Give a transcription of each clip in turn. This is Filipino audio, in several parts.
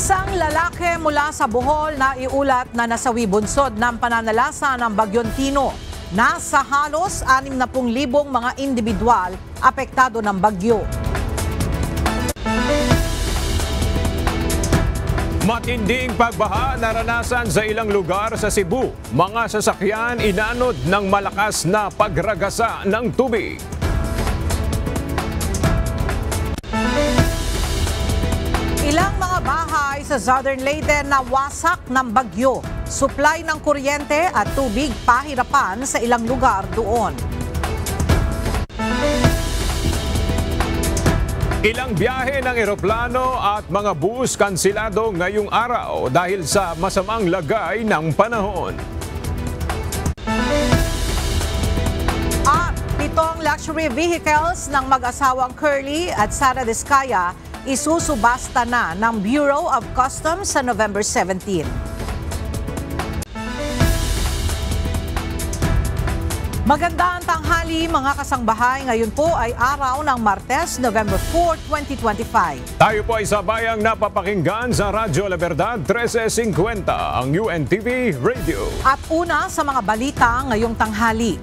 Isang lalaki mula sa Bohol na iulat na nasawi bunsod ng pananalasa ng Bagyong Tino. Nasa halos 60,000 mga individual apektado ng bagyo. Matinding pagbaha naranasan sa ilang lugar sa Cebu. Mga sasakyan inanod ng malakas na pagragasa ng tubig. Ilang mga bahay sa Southern Leyte na wasak ng bagyo. Supply ng kuryente at tubig pahirapan sa ilang lugar doon. Ilang biyahe ng eroplano at mga bus kansilado ngayong araw dahil sa masamang lagay ng panahon. At 7 luxury vehicles ng mag-asawang Curly at Sara Diskaya isusubasta na ng Bureau of Customs sa November 17. Magandang tanghali mga kasangbahay. Ngayon po ay araw ng Martes, November 4, 2025. Tayo po ay sabayang napapakinggan sa Radyo La Verdad 1350, ang UNTV Radio. At una sa mga balita ngayong tanghali.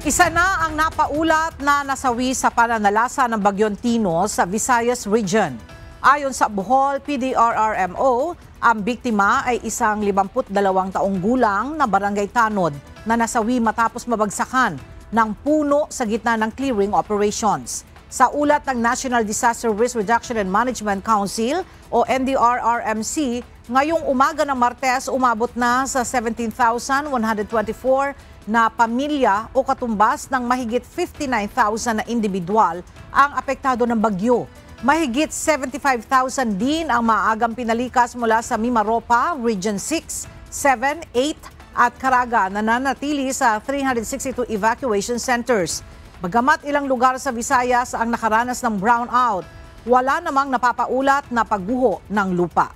Isa na ang napaulat na nasawi sa pananalasa ng Bagyong Tino sa Visayas Region. Ayon sa Bohol PDRRMO, ang biktima ay isang 52 taong gulang na barangay tanod na nasawi matapos mabagsakan ng puno sa gitna ng clearing operations. Sa ulat ng National Disaster Risk Reduction and Management Council o NDRRMC, ngayong umaga ng Martes umabot na sa 17,124 na pamilya o katumbas ng mahigit 59,000 na individual ang apektado ng bagyo. Mahigit 75,000 din ang maagang pinalikas mula sa Mimaropa, Region 6, 7, 8 at Caraga na nanatili sa 362 evacuation centers. Bagamat ilang lugar sa Visayas ang nakaranas ng brownout, wala namang napapaulat na pagguho ng lupa.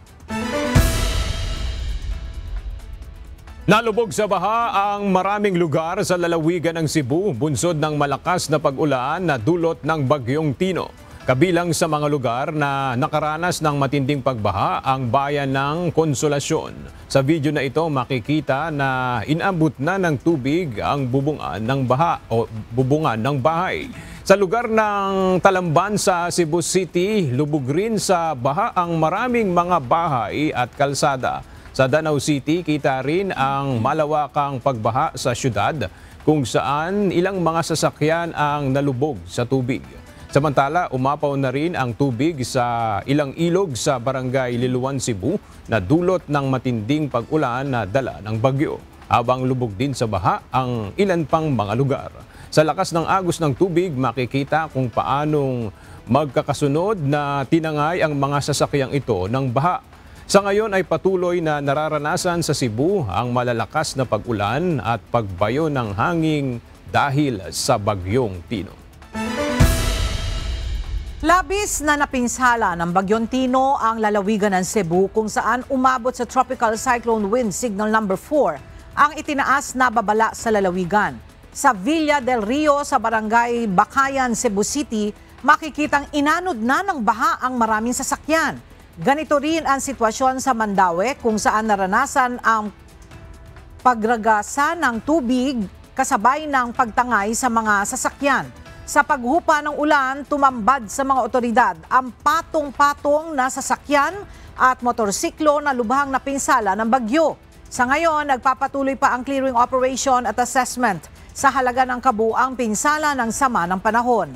Nalubog sa baha ang maraming lugar sa lalawigan ng Cebu, bunsod ng malakas na pag-ulan na dulot ng Bagyong Tino. Kabilang sa mga lugar na nakaranas ng matinding pagbaha ang bayan ng Consolacion. Sa video na ito makikita na inabot na ng tubig ang bubungan ng baha o bubungan ng bahay. Sa lugar ng Talamban sa Cebu City, lubog rin sa baha ang maraming mga bahay at kalsada. Sa Danau City, kita rin ang malawakang pagbaha sa syudad kung saan ilang mga sasakyan ang nalubog sa tubig. Samantala, umapaw na rin ang tubig sa ilang ilog sa Barangay Liloan, Cebu na dulot ng matinding pag-ulan na dala ng bagyo. Habang lubog din sa baha ang ilan pang mga lugar. Sa lakas ng agos ng tubig, makikita kung paanong magkakasunod na tinangay ang mga sasakyang ito ng baha. Sa ngayon ay patuloy na nararanasan sa Cebu ang malalakas na pag-ulan at pagbayo ng hangin dahil sa Bagyong Tino. Labis na napinsala ng Bagyong Tino ang lalawigan ng Cebu kung saan umabot sa Tropical Cyclone Wind Signal number 4 ang itinaas na babala sa lalawigan. Sa Villa del Rio sa Barangay Bakayan, Cebu City, makikitang inanod na ng baha ang maraming sasakyan. Ganito rin ang sitwasyon sa Mandaue kung saan naranasan ang pagragasa ng tubig kasabay ng pagtangay sa mga sasakyan. Sa paghupa ng ulan, tumambad sa mga otoridad ang patong-patong na sasakyan at motorsiklo na lubhang napinsala ng bagyo. Sa ngayon, nagpapatuloy pa ang clearing operation at assessment sa halaga ng kabuuang pinsala ng sama ng panahon.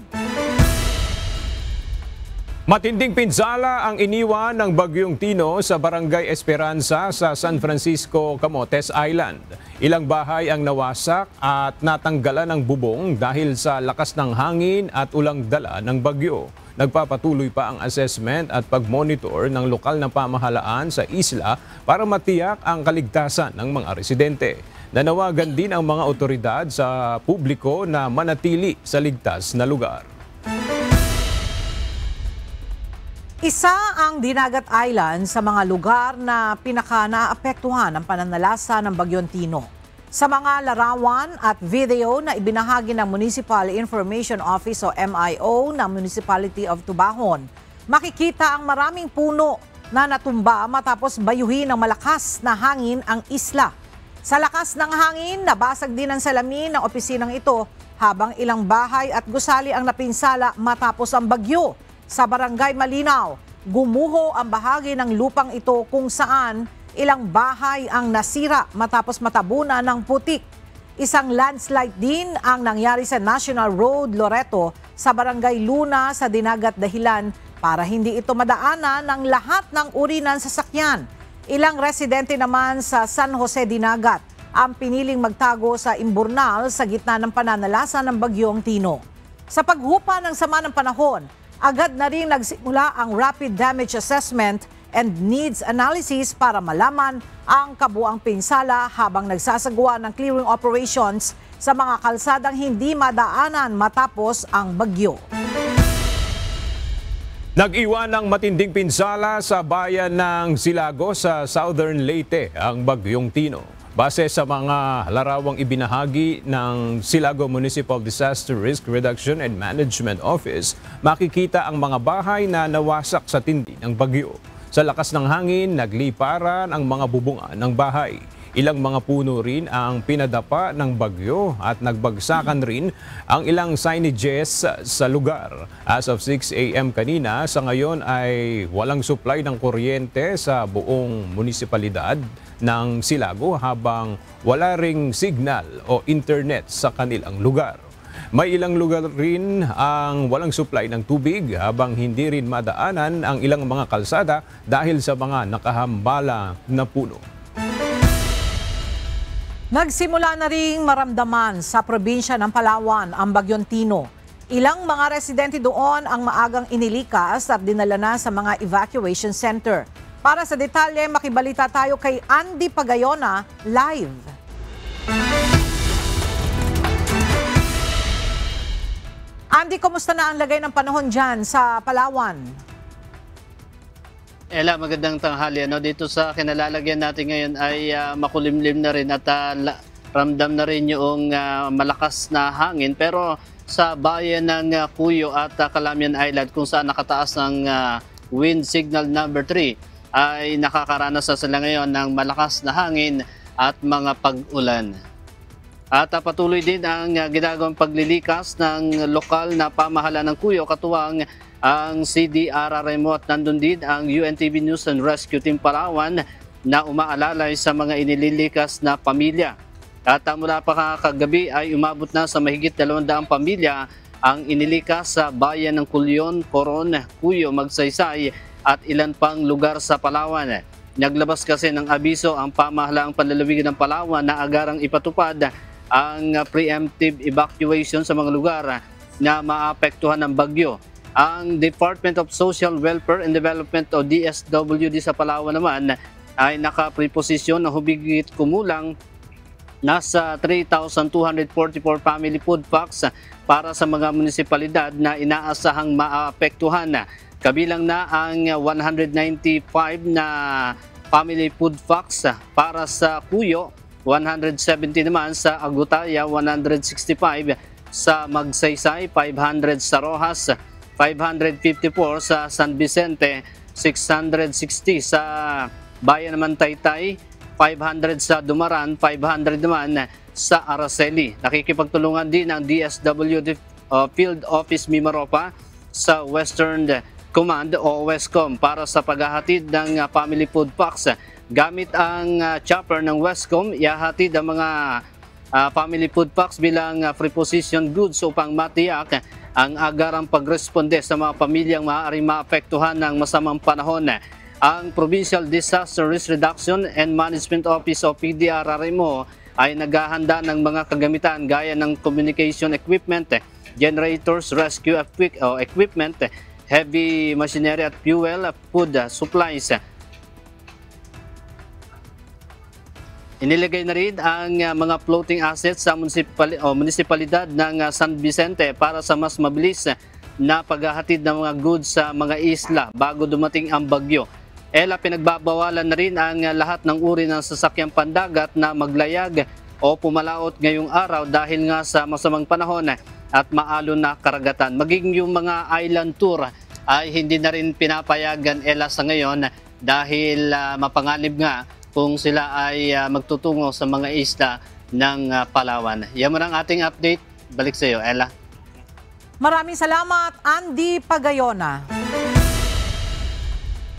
Matinding pinsala ang iniwan ng Bagyong Tino sa Barangay Esperanza sa San Francisco, Camotes Island. Ilang bahay ang nawasak at natanggalan ng bubong dahil sa lakas ng hangin at ulang dala ng bagyo. Nagpapatuloy pa ang assessment at pagmonitor ng lokal na pamahalaan sa isla para matiyak ang kaligtasan ng mga residente. Nanawagan din ang mga otoridad sa publiko na manatili sa ligtas na lugar. Isa ang Dinagat Island sa mga lugar na pinaka-naapektuhan ng pananalasa ng Bagyong Tino. Sa mga larawan at video na ibinahagi ng Municipal Information Office o MIO ng Municipality of Tubahon, makikita ang maraming puno na natumba matapos bayuhin ng malakas na hangin ang isla. Sa lakas ng hangin, nabasag din ang salamin ng opisinang ito habang ilang bahay at gusali ang napinsala matapos ang bagyo. Sa Barangay Malinaw, gumuho ang bahagi ng lupang ito kung saan ilang bahay ang nasira matapos matabunan ng putik. Isang landslide din ang nangyari sa National Road Loreto sa Barangay Luna sa Dinagat dahilan para hindi ito madaanan ng lahat ng uri ng sasakyan. Ilang residente naman sa San Jose Dinagat ang piniling magtago sa imburnal sa gitna ng pananalasa ng Bagyong Tino. Sa paghupa ng sama ng panahon, agad na rin nagsimula ang Rapid Damage Assessment and Needs Analysis para malaman ang kabuang pinsala habang nagsasagawa ng clearing operations sa mga kalsadang hindi madaanan matapos ang bagyo. Nag-iwan ng matinding pinsala sa bayan ng Silago sa Southern Leyte ang Bagyong Tino. Base sa mga larawang ibinahagi ng Silago Municipal Disaster Risk Reduction and Management Office, makikita ang mga bahay na nawasak sa tindi ng bagyo. Sa lakas ng hangin, nagliparan ang mga bubungan ng bahay. Ilang mga puno rin ang pinadapa ng bagyo at nagbagsakan rin ang ilang signages sa lugar. As of 6 a.m. kanina, sa ngayon ay walang supply ng kuryente sa buong munisipalidad ng Silago habang wala ring signal o internet sa kanilang lugar. May ilang lugar rin ang walang supply ng tubig habang hindi rin madaanan ang ilang mga kalsada dahil sa mga nakahambala na puno. Nagsimula na ring maramdaman sa probinsya ng Palawan ang Bagyong Tino. Ilang mga residente doon ang maagang inilikas at dinala na sa mga evacuation center. Para sa detalye, makibalita tayo kay Andy Pagayona live. Andy, kumusta na ang lagay ng panahon dyan sa Palawan? Ella, magandang tanghali. Dito sa kinalalagyan natin ngayon ay makulimlim na rin at ramdam na rin yung malakas na hangin. Pero sa bayan ng Cuyo at Calamian Island kung saan nakataas ng wind signal number 3 ay nakakaranas na sila ngayon ng malakas na hangin at mga pag-ulan. At patuloy din ang ginagawang paglilikas ng lokal na pamahalaan ng Cuyo katuwang ang CDRRMO at nandun din ang UNTV News and Rescue Team Palawan na umaalalay sa mga inililikas na pamilya. At mula pa kagabi ay umabot na sa mahigit 200 pamilya ang inilikas sa bayan ng Culyon, Coron, Cuyo, Magsaysay at ilan pang lugar sa Palawan. Naglabas kasi ng abiso ang pamahalaang panlalawigan ng Palawan na agarang ipatupad ang preemptive evacuation sa mga lugar na maapektuhan ng bagyo. Ang Department of Social Welfare and Development o DSWD sa Palawan naman ay nakapreposisyon na hubigit kumulang nasa 3,244 family food packs para sa mga munisipalidad na inaasahang maapektuhan. Kabilang na ang 195 na family food packs para sa Cuyo, 170 naman sa Agutaya, 165 sa Magsaysay, 500 sa Rojas, 554 sa San Vicente, 660 sa Bayan naman Taytay, 500 sa Dumaran, 500 naman sa Araceli. Nakikipagtulungan din ang DSWD Field Office Mimaropa sa Western Command o Westcom para sa paghahatid ng family food packs. Gamit ang chopper ng Westcom, ihahatid ang mga family food packs bilang preposition goods upang matiyak ang agarang pagresponde sa mga pamilyang maaaring maapektuhan ng masamang panahon. Ang Provincial Disaster Risk Reduction and Management Office o PDRRMO ay naghahanda ng mga kagamitan gaya ng communication equipment, generators, rescue equipment, heavy machinery at fuel, food supplies. Inilagay na rin ang mga floating assets sa munisipalidad ng San Vicente para sa mas mabilis na paghahatid ng mga goods sa mga isla bago dumating ang bagyo. Ela, pinagbabawalan na rin ang lahat ng uri ng sasakyang pandagat na maglayag o pumalaot ngayong araw dahil nga sa masamang panahon at maalon na karagatan. Maging yung mga island tour ay hindi na rin pinapayagan, Ela, sa ngayon dahil mapanganib nga kung sila ay magtutungo sa mga isla ng Palawan. Yan mo ang ating update. Balik sa iyo, Ella. Maraming salamat, Andy Pagayona.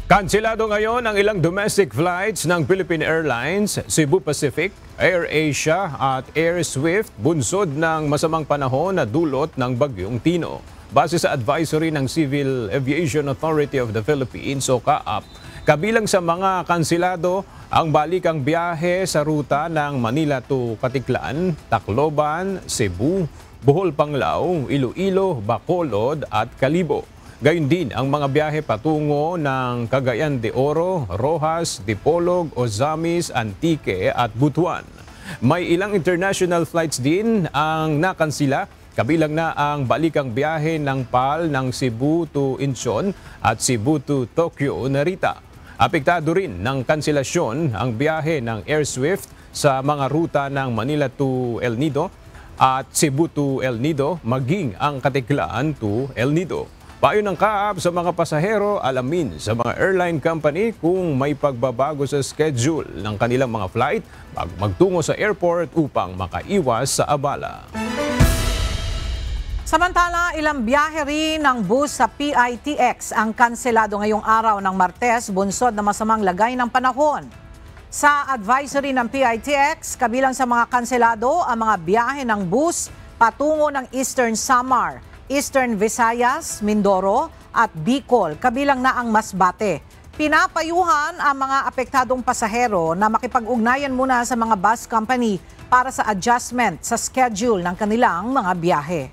Kanselado ngayon ang ilang domestic flights ng Philippine Airlines, Cebu Pacific, AirAsia at Air Swift bunsod ng masamang panahon na dulot ng bagyong Tino. Base sa advisory ng Civil Aviation Authority of the Philippines o CAAP, kabilang sa mga kanselado ang balikang biyahe sa ruta ng Manila to Katiklan, Tacloban, Cebu, Bohol Panglao, Iloilo, Bacolod at Calibo. Gayun din ang mga biyahe patungo ng Cagayan de Oro, Rojas, Dipolog, Ozamis, Antique at Butuan. May ilang international flights din ang nakansila, kabilang na ang balikang biyahe ng PAL ng Cebu to Incheon at Cebu to Tokyo, Narita. Apektado rin ng kanselasyon ang biyahe ng Air Swift sa mga ruta ng Manila to El Nido at Cebu to El Nido, maging ang Katiklan to El Nido. Payo ng CAAP sa mga pasahero, alamin sa mga airline company kung may pagbabago sa schedule ng kanilang mga flight bago magtungo sa airport upang makaiwas sa abala. Samantala, ilang biyahe rin ng bus sa PITX ang kanselado ngayong araw ng Martes bunsod na masamang lagay ng panahon. Sa advisory ng PITX, kabilang sa mga kanselado ang mga biyahe ng bus patungo ng Eastern Samar, Eastern Visayas, Mindoro at Bicol, kabilang na ang Masbate. Pinapayuhan ang mga apektadong pasahero na makipag-ugnayan muna sa mga bus company para sa adjustment sa schedule ng kanilang mga biyahe.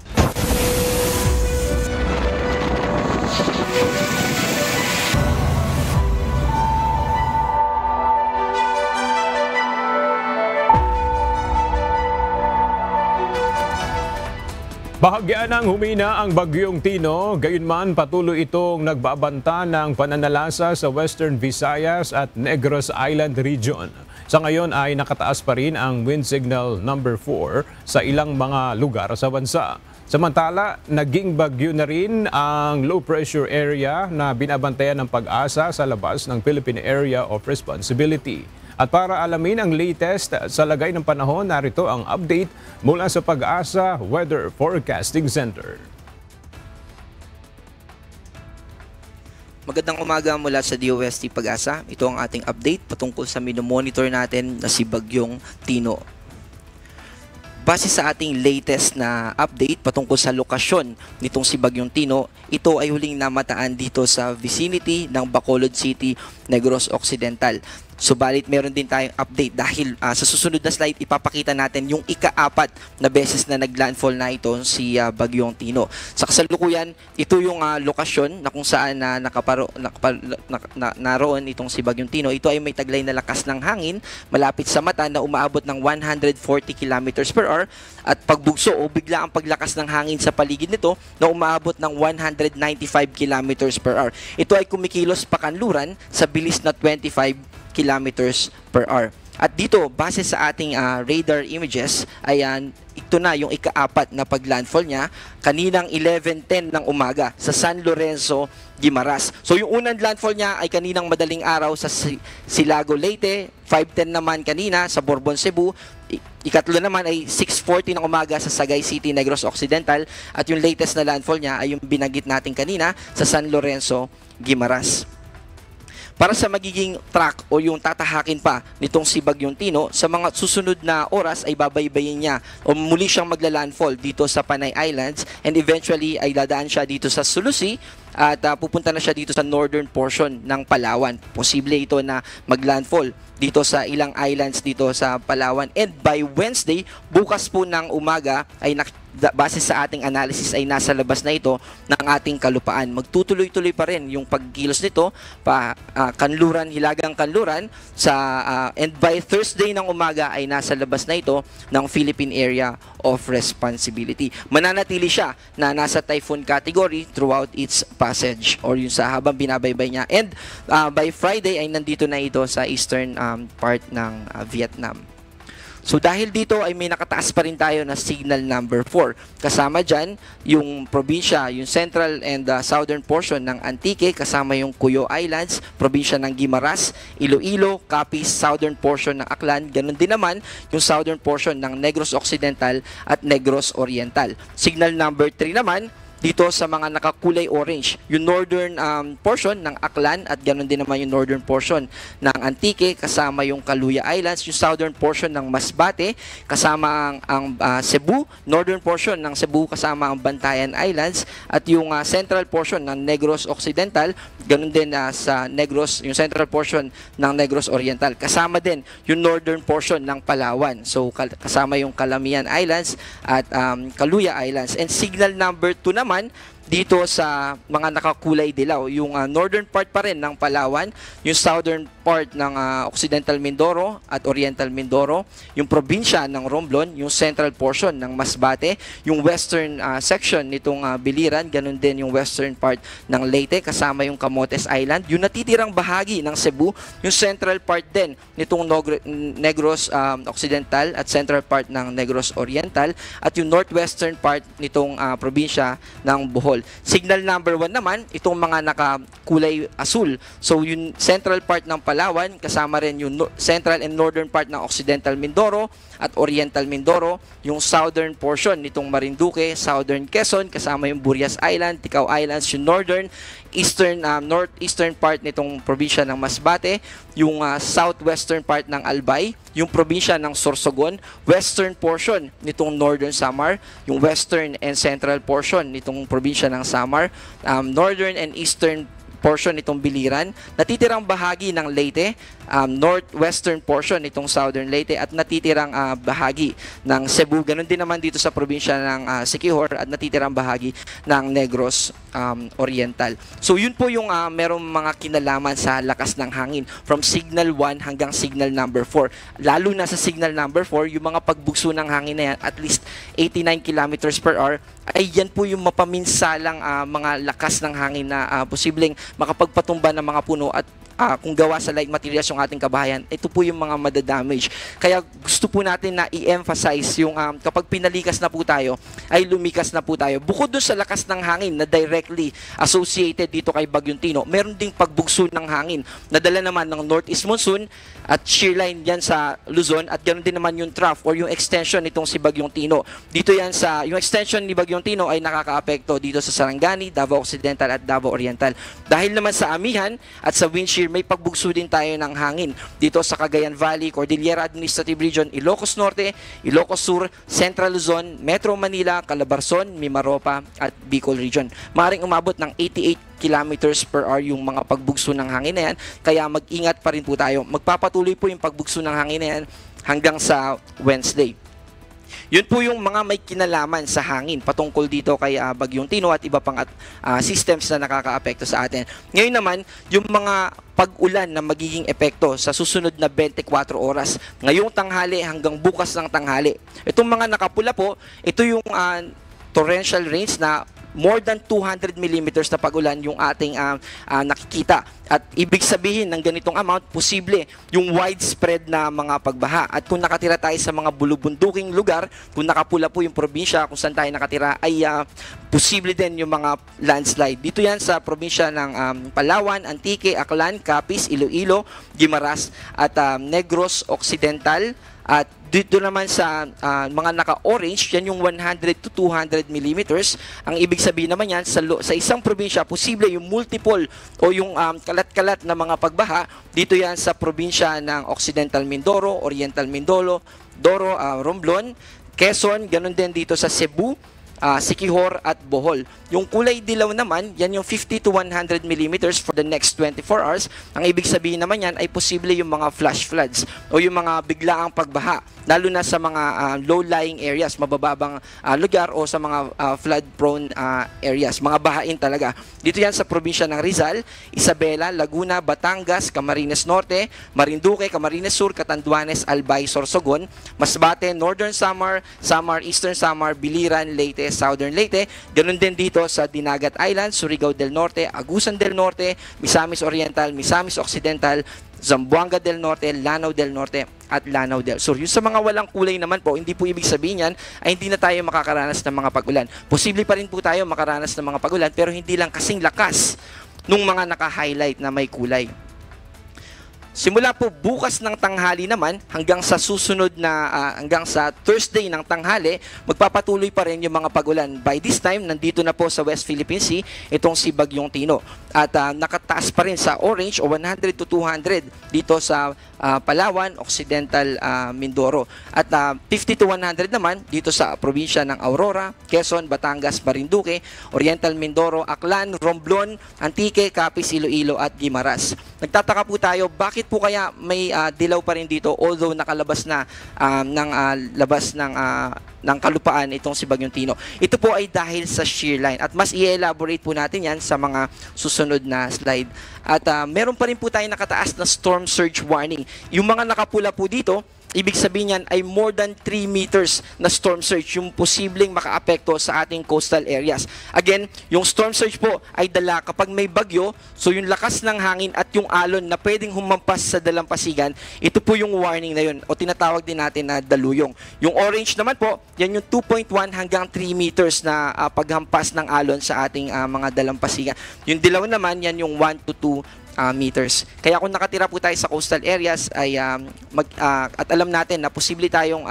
Bahagyan ng humina ang bagyong Tino, gayunman patuloy itong nagbabanta ng pananalasa sa Western Visayas at Negros Island region. Sa ngayon ay nakataas pa rin ang wind signal number 4 sa ilang mga lugar sa bansa. Samantala, naging bagyo na rin ang low pressure area na binabantayan ng Pag-asa sa labas ng Philippine Area of Responsibility. At para alamin ang latest sa lagay ng panahon, narito ang update mula sa Pag-asa Weather Forecasting Center. Magandang umaga mula sa DOST Pag-asa. Ito ang ating update patungkol sa minomonitor natin na si Bagyong Tino. Base sa ating latest na update patungkol sa lokasyon nitong si Bagyong Tino, ito ay huling namataan dito sa vicinity ng Bacolod City, Negros Occidental. Subalit meron din tayong update dahil sa susunod na slide ipapakita natin yung ika-4 na beses na naglandfall na ito si Bagyong Tino. Sa kasalukuyan, ito yung lokasyon na kung saan naroon itong si Bagyong Tino. Ito ay may taglay na lakas ng hangin malapit sa mata na umaabot ng 140 km/h at pagbugso o bigla ang paglakas ng hangin sa paligid nito na umaabot ng 195 km/h. Ito ay kumikilos pakanluran sa bilis na 25 km/h. At dito, base sa ating radar images, ayan, ito na yung ika-4 na paglandfall niya kaninang 11:10 ng umaga sa San Lorenzo, Guimaras. So yung unang landfall niya ay kaninang madaling araw sa Silago, Leyte, 5:10 naman kanina sa Borbon, Cebu. Ikatlo naman ay 6:40 ng umaga sa Sagay City, Negros Occidental. At yung latest na landfall niya ay yung binanggit natin kanina sa San Lorenzo, Guimaras. Para sa magiging track o yung tatahakin pa nitong si Bagyong Tino, sa mga susunod na oras ay babaybayin niya o muli siyang magla-landfall dito sa Panay Islands and eventually ay dadaan siya dito sa Sulusi at pupunta na siya dito sa northern portion ng Palawan. Posible ito na maglandfall dito sa ilang islands dito sa Palawan. And by Wednesday, bukas po ng umaga ay base sa ating analysis ay nasa labas na ito ng ating kalupaan. Magtutuloy-tuloy pa rin yung pagkilos nito kanluran, hilagang kanluran and by Thursday ng umaga ay nasa labas na ito ng Philippine Area of Responsibility. Mananatili siya na nasa typhoon category throughout its passage or yung sa habang binabaybay niya. And by Friday ay nandito na ito sa eastern part ng Vietnam. So dahil dito ay may nakataas pa rin tayo na signal number 4. Kasama dyan yung probinsya, yung central and southern portion ng Antique, kasama yung Cuyo Islands, probinsya ng Guimaras, Iloilo, Capiz, southern portion ng Aklan, ganun din naman yung southern portion ng Negros Occidental at Negros Oriental. Signal number 3 naman, dito sa mga nakakulay orange, yung northern portion ng Aklan at ganoon din naman yung northern portion ng Antique, kasama yung Kaluya Islands, yung southern portion ng Masbate, kasama ang Cebu, northern portion ng Cebu, kasama ang Bantayan Islands, at yung central portion ng Negros Occidental, ganoon din sa Negros, yung central portion ng Negros Oriental, kasama din yung northern portion ng Palawan. So kasama yung Calamian Islands at Kaluya Islands. And signal number 2 naman dito sa mga nakakulay dilaw, yung northern part pa rin ng Palawan, yung southern part ng Occidental Mindoro at Oriental Mindoro, yung probinsya ng Romblon, yung central portion ng Masbate, yung western section nitong Biliran, ganun din yung western part ng Leyte, kasama yung Camotes Island, yung natitirang bahagi ng Cebu, yung central part din nitong Negros Occidental at central part ng Negros Oriental, at yung northwestern part nitong probinsya ng Bohol. Signal number 1 naman, itong mga nakakulay asul. So yung central part ng Palawan, kasama rin yung central and northern part ng Occidental Mindoro at Oriental Mindoro, yung southern portion nitong Marinduque, southern Quezon, kasama yung Burias Island, Ticao Islands, yung northern, northeastern part nitong probinsya ng Masbate, yung southwestern part ng Albay, yung probinsya ng Sorsogon, western portion nitong northern Samar, yung western and central portion nitong probinsya ng Samar, northern and eastern portion nitong Biliran, natitirang bahagi ng Leyte, northwestern portion nitong southern Leyte, at natitirang bahagi ng Cebu. Ganon din naman dito sa probinsya ng Siquijor at natitirang bahagi ng Negros Oriental. So yun po yung merong mga kinalaman sa lakas ng hangin from signal 1 hanggang signal number 4. Lalo na sa signal number 4, yung mga pagbugso ng hangin na yan, at least 89 kilometers per hour, ay yan po yung mapaminsalang mga lakas ng hangin na posibleng makapagpatumba ng mga puno at kung gawa sa light materials yung ating kabahayan, ito po yung mga madadamage. Kaya gusto po natin na i-emphasize yung kapag pinalikas na po tayo, ay lumikas na po tayo. Bukod doon sa lakas ng hangin na directly associated dito kay Bagyong Tino, meron ding pagbugso ng hangin na dala naman ng northeast monsoon at shear line yan sa Luzon, at ganoon din naman yung trough or yung extension nitong si Bagyong Tino. Dito yan yung extension ni Bagyong Tino ay nakakaapekto dito sa Sarangani, Davao Occidental at Davao Oriental. Dahil naman sa amihan at sa wind shear, may pagbugso din tayo ng hangin dito sa Cagayan Valley, Cordillera Administrative Region, Ilocos Norte, Ilocos Sur, Central Luzon, Metro Manila, Calabarzon, Mimaropa at Bicol Region. Maaaring umabot ng 88 kilometers per hour yung mga pagbugso ng hangin na yan, kaya mag-ingat pa rin po tayo. Magpapatuloy po yung pagbugso ng hangin na yan hanggang sa Wednesday. Yun po yung mga may kinalaman sa hangin patungkol dito kay Bagyong Tino at iba pang systems na nakakaapekto sa atin. Ngayon naman, yung mga pag-ulan na magiging epekto sa susunod na 24 oras, ngayong tanghali hanggang bukas ng tanghali. Itong mga nakapula po, ito yung torrential rains na more than 200 millimeters na pag-ulan yung ating nakikita. At ibig sabihin ng ganitong amount, posible yung widespread na mga pagbaha. At kung nakatira tayo sa mga bulubunduking lugar, kung nakapula po yung probinsya kung saan tayo nakatira, ay posible din yung mga landslide. Dito yan sa probinsya ng Palawan, Antique, Aklan, Capiz, Iloilo, Guimaras at Negros Occidental. At dito naman sa mga naka-orange, yan yung 100 to 200 millimeters. Ang ibig sabihin naman yan, sa isang probinsya, posible yung multiple o yung kalat-kalat na mga pagbaha. Dito yan sa probinsya ng Occidental Mindoro, Oriental Mindoro, Romblon, Quezon, ganun din dito sa Cebu, Siquijor at Bohol. Yung kulay dilaw naman, yan yung 50 to 100 millimeters for the next 24 hours. Ang ibig sabihin naman yan ay posible yung mga flash floods o yung mga biglaang pagbaha, lalo na sa mga low-lying areas, mabababang lugar o sa mga flood-prone areas, mga bahain talaga. Dito yan sa probinsya ng Rizal, Isabela, Laguna, Batangas, Camarines Norte, Marinduque, Camarines Sur, Catanduanes, Albay, Sorsogon, Masbate, Northern Samar, Samar, Eastern Samar, Biliran, Leyte, Southern Leyte. Ganun din dito sa Dinagat Island, Surigao del Norte, Agusan del Norte, Misamis Oriental, Misamis Occidental, Zamboanga del Norte, Lanao del Norte at Lanao del Sur. Yung sa mga walang kulay naman po, hindi po ibig sabihin yan ay hindi na tayo makakaranas ng mga pag-ulan. Posible pa rin po tayo makaranas ng mga pag-ulan pero hindi lang kasing lakas nung mga naka-highlight na may kulay. Simula po bukas ng tanghali naman hanggang sa susunod na hanggang sa Thursday ng tanghali, magpapatuloy pa rin yung mga pag-ulan. By this time, nandito na po sa West Philippine Sea itong si Bagyong Tino. At nakataas pa rin sa orange o 100 to 200 dito sa Palawan, Occidental Mindoro. At 50 to 100 naman dito sa probinsya ng Aurora, Quezon, Batangas, Marinduque, Oriental Mindoro, Aklan, Romblon, Antique, Capiz, Iloilo at Guimaras. Nagtataka po tayo, bakit po kaya may dilaw pa rin dito although nakalabas na ng kalupaan itong si Bagyong Tino. Ito po ay dahil sa shear line at mas i-elaborate po natin yan sa mga susunod na slide. At meron pa rin po tayo nakataas na storm surge warning. Yung mga nakapula po dito, ibig sabihin yan ay more than 3 meters na storm surge yung posibleng makaapekto sa ating coastal areas. Again, yung storm surge po ay dala kapag may bagyo, so yung lakas ng hangin at yung alon na pwedeng humampas sa dalampasigan, ito po yung warning na yun o tinatawag din natin na daluyong. Yung orange naman po, yan yung 2.1 hanggang 3 meters na paghampas ng alon sa ating mga dalampasigan. Yung dilaw naman, yan yung 1 to 2 meters. Kaya kung nakatira po tayo sa coastal areas ay at alam natin na posible tayong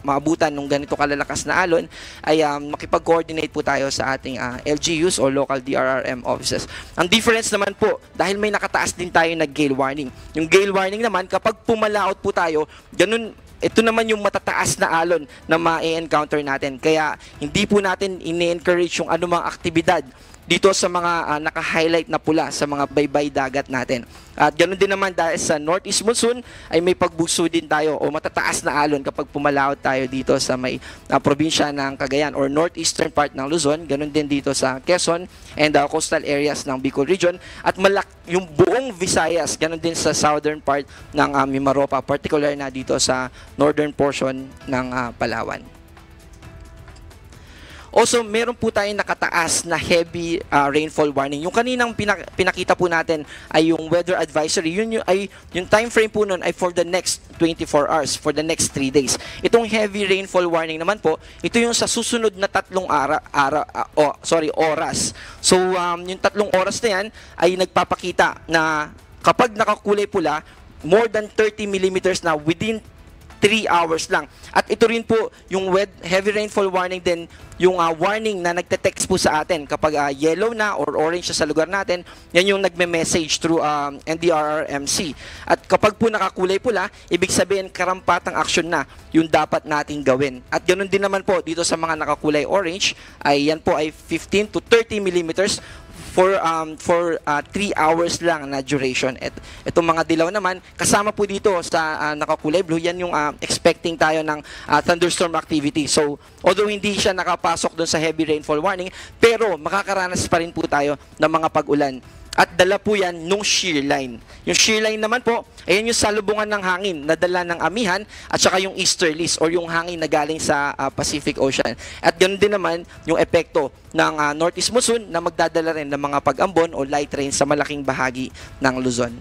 maabutan ng ganito kalalakas na alon ay makipag-coordinate po tayo sa ating LGUs o local DRRM offices. Ang difference naman po, dahil may nakataas din tayo na gale warning. Yung gale warning naman, kapag pumalaot po tayo, ganun, ito naman yung matataas na alon na ma-encounter natin. Kaya hindi po natin ini-encourage yung anumang aktibidad dito sa mga naka-highlight na pula sa mga baybay dagat natin. At ganoon din naman dahil sa northeast monsoon ay may pagbugso din tayo o matataas na alon kapag pumalaot tayo dito sa may probinsya ng Cagayan or northeastern part ng Luzon. Ganoon din dito sa Quezon and coastal areas ng Bicol region. At yung buong Visayas, ganoon din sa southern part ng Mimaropa, particular na dito sa northern portion ng Palawan. Also, meron po tayong nakataas na heavy rainfall warning. Yung kaninang pinakita po natin ay yung weather advisory. Yung time frame po nun ay for the next 24 hours, for the next 3 days. Itong heavy rainfall warning naman po, ito yung sa susunod na 3 oras. So, yung 3 oras na yan ay nagpapakita na kapag nakakulay pula, more than 30 millimeters na within 3 hours lang. At ito rin po yung heavy rainfall warning din, yung warning na nagte-text po sa atin kapag yellow na or orange sa lugar natin, yan yung nagme-message through NDRRMC. At kapag po nakakulay pula, ibig sabihin karampatang action na yung dapat nating gawin. At ganoon din naman po dito sa mga nakakulay orange, ay yan po ay 15 to 30 millimeters for 3 hours lang na duration. Itong mga dilaw naman, kasama po dito sa nakakulay blue, yan yung expecting tayo ng thunderstorm activity. So, although hindi siya nakapasok doon sa heavy rainfall warning, pero makakaranas pa rin po tayo ng mga pag-ulan. At dala po yan nung shear line. Yung shear line naman po, ayan yung salubungan ng hangin na dala ng amihan at saka yung easterlies or yung hangin na galing sa Pacific Ocean. At ganoon din naman yung epekto ng northeast monsoon na magdadala rin ng mga pag-ambon o light rain sa malaking bahagi ng Luzon.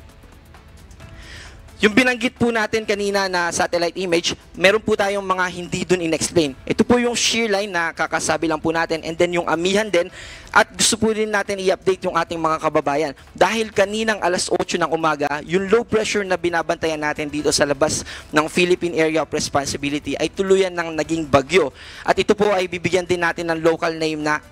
Yung binanggit po natin kanina na satellite image, meron po tayong mga hindi dun in-explain. Ito po yung shear line na kakasabi lang po natin and then yung amihan din. At gusto po rin natin i-update yung ating mga kababayan. Dahil kaninang alas 8 ng umaga, yung low pressure na binabantayan natin dito sa labas ng Philippine Area of Responsibility ay tuluyan ng naging bagyo. At ito po ay bibigyan din natin ng local name na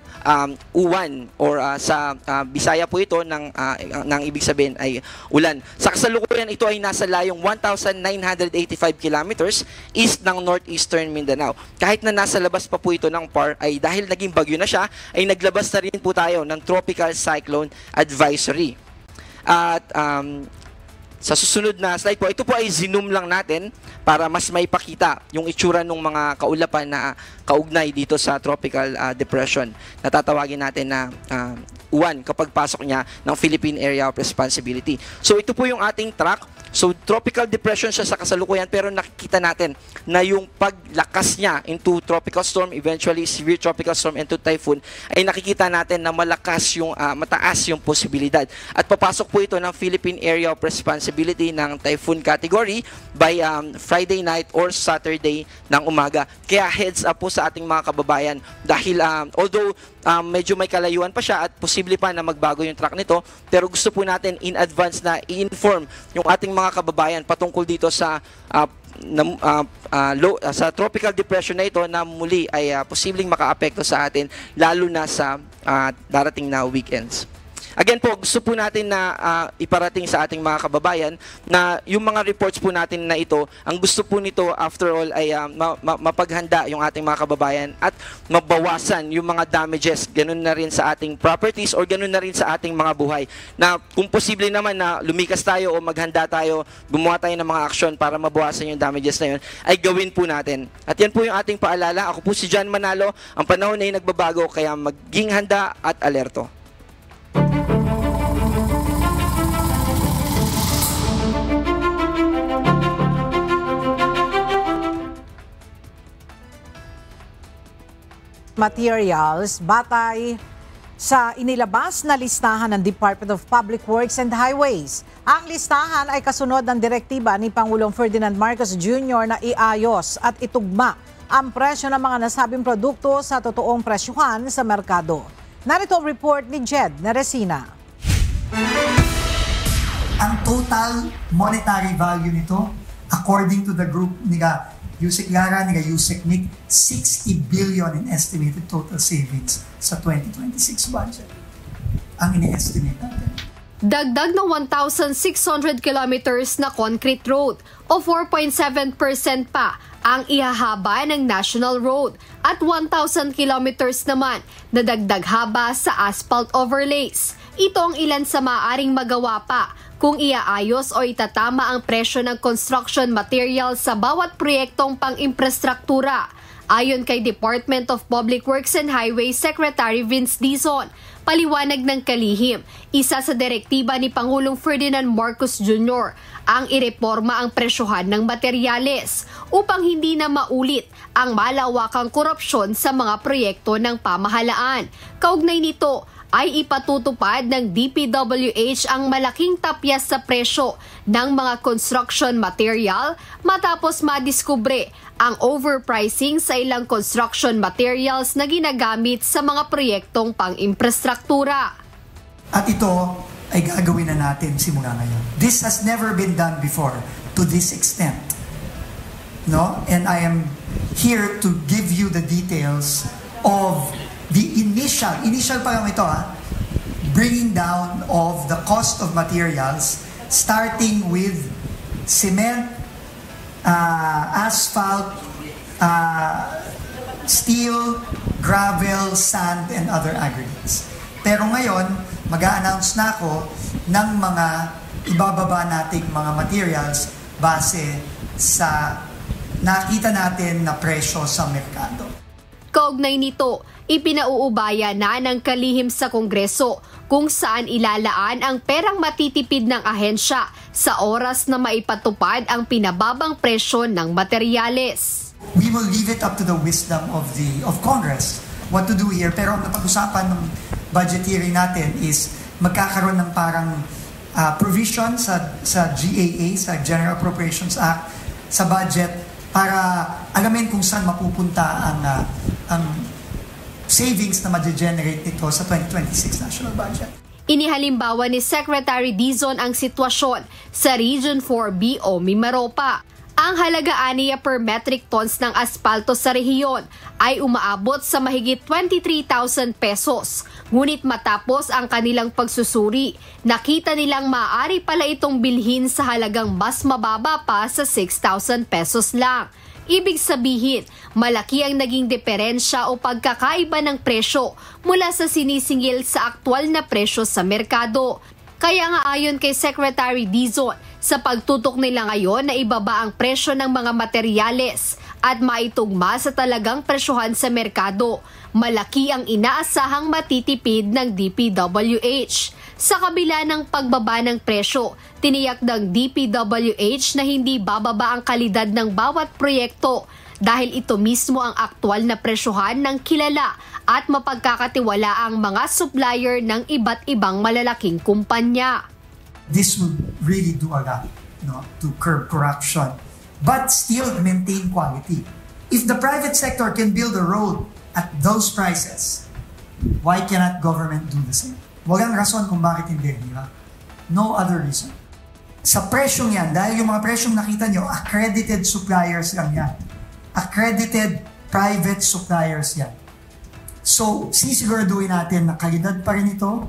uwan or sa Bisaya po ito ng ibig sabihin ay ulan. Sa kasalukuyan ito ay nasa layong 1,985 kilometers east ng northeastern Mindanao. Kahit na nasa labas pa po ito ng PAR ay dahil naging bagyo na siya ay naglabas na rin po tayo ng Tropical Cyclone Advisory. At sa susunod na slide po, ito po ay zoom lang natin para mas maipakita yung itsura ng mga kaulapan na kaugnay dito sa tropical depression na tatawagin natin na uwan kapag pasok niya ng Philippine Area of Responsibility. So ito po yung ating track. So tropical depression siya sa kasalukuyan pero nakikita natin na yung paglakas niya into tropical storm, eventually severe tropical storm into typhoon, ay nakikita natin na mataas yung posibilidad. At papasok po ito ng Philippine Area of Responsibility ng typhoon category by Friday night or Saturday ng umaga. Kaya heads up po sa ating mga kababayan dahil although medyo may kalayuan pa siya at posible pa na magbago yung track nito, pero gusto po natin in advance na i-inform yung ating mga kababayan patungkol dito sa sa tropical depression na ito na muli ay posibleng makaapekto sa atin lalo na sa darating na weekends. Again po, gusto po natin na iparating sa ating mga kababayan na yung mga reports po natin na ito, ang gusto po nito after all ay mapaghanda yung ating mga kababayan at mabawasan yung mga damages, ganun na rin sa ating properties or ganun na rin sa ating mga buhay. Na kung posible naman na lumikas tayo o maghanda tayo, gumawa tayo ng mga aksyon para mabawasan yung damages na yun, ay gawin po natin. At yan po yung ating paalala. Ako po si John Manalo. Ang panahon ay nagbabago kaya maging handa at alerto. Materials batay sa inilabas na listahan ng Department of Public Works and Highways. Ang listahan ay kasunod ng direktiba ni Pangulong Ferdinand Marcos Jr. na iayos at itugma ang presyo ng mga nasabing produkto sa totoong presyuhan sa merkado. Narito ang report ni Jed Neresina. Ang total monetary value nito, according to the group niga Yusek Lara, niga Yusek Nick, 60 billion in estimated total savings sa 2026 budget. Ang ini-estimate natin. Dagdag na 1,600 kilometers na concrete road o 4.7% pa ang ihahaba ng national road at 1,000 kilometers naman na dagdag haba sa asphalt overlays. Ito ang ilan sa maaaring magawa pa kung iaayos o itatama ang presyo ng construction material sa bawat proyektong pang-imprastruktura. Ayon kay Department of Public Works and Highways Secretary Vince Dizon, paliwanag ng kalihim, isa sa direktiba ni Pangulong Ferdinand Marcos Jr. ang ireporma ang presyohan ng materyales upang hindi na maulit ang malawakang korupsyon sa mga proyekto ng pamahalaan. Kaugnay nito, ay ipatutupad ng DPWH ang malaking tapyas sa presyo ng mga construction material matapos madiskubre ang overpricing sa ilang construction materials na ginagamit sa mga proyektong pang-imprastruktura. At ito ay gagawin na natin simula ngayon. This has never been done before to this extent. No? And I am here to give you the details of the initial pa lang ito bringing down of the cost of materials starting with cement, asphalt, steel, gravel, sand, and other aggregates. Pero ngayon, mag-a-announce na ako ng mga ibababa nating mga materials base sa nakita natin na presyo sa merkado. Kaugnay nito, ipinauubaya na ng kalihim sa Kongreso kung saan ilalaan ang perang matitipid ng ahensya sa oras na maipatupad ang pinababang presyo ng materyales. We will leave it up to the wisdom of Congress what to do here. Pero ang napag-usapan ng budget hearing natin is magkakaroon ng parang provision sa GAA, sa General Appropriations Act, sa budget para alamin kung saan mapupunta ang savings na ma-generate nito sa 2026 national budget. Inihalimbawa ni Secretary Dizon ang sitwasyon sa Region 4B o Mimaropa. Ang halaga aniya per metric tons ng asfalto sa rehiyon ay umaabot sa mahigit 23,000 pesos. Ngunit matapos ang kanilang pagsusuri, nakita nilang maaari pala itong bilhin sa halagang mas mababa pa sa 6,000 pesos lang. Ibig sabihin, malaki ang naging diferensya o pagkakaiba ng presyo mula sa sinisingil sa aktwal na presyo sa merkado. Kaya nga ayon kay Secretary Dizon, sa pagtutok nila ngayon na ibaba ang presyo ng mga materyales at maitugma sa talagang presyohan sa merkado, malaki ang inaasahang matitipid ng DPWH. Sa kabila ng pagbaba ng presyo, tiniyak ng DPWH na hindi bababa ang kalidad ng bawat proyekto dahil ito mismo ang aktwal na presyohan ng kilala at mapagkakatiwalaang mga supplier ng iba't ibang malalaking kumpanya. This would really do a lot, to curb corruption, but still maintain quality. If the private sector can build a road at those prices, why cannot government do the same? Walang rason kung bakit hindi, di ba? No other reason. Sa presyong yan, dahil yung mga presyong nakita nyo, accredited suppliers lang yan. Accredited private suppliers yan. So, sisiguraduhin natin na kalidad pa rin ito,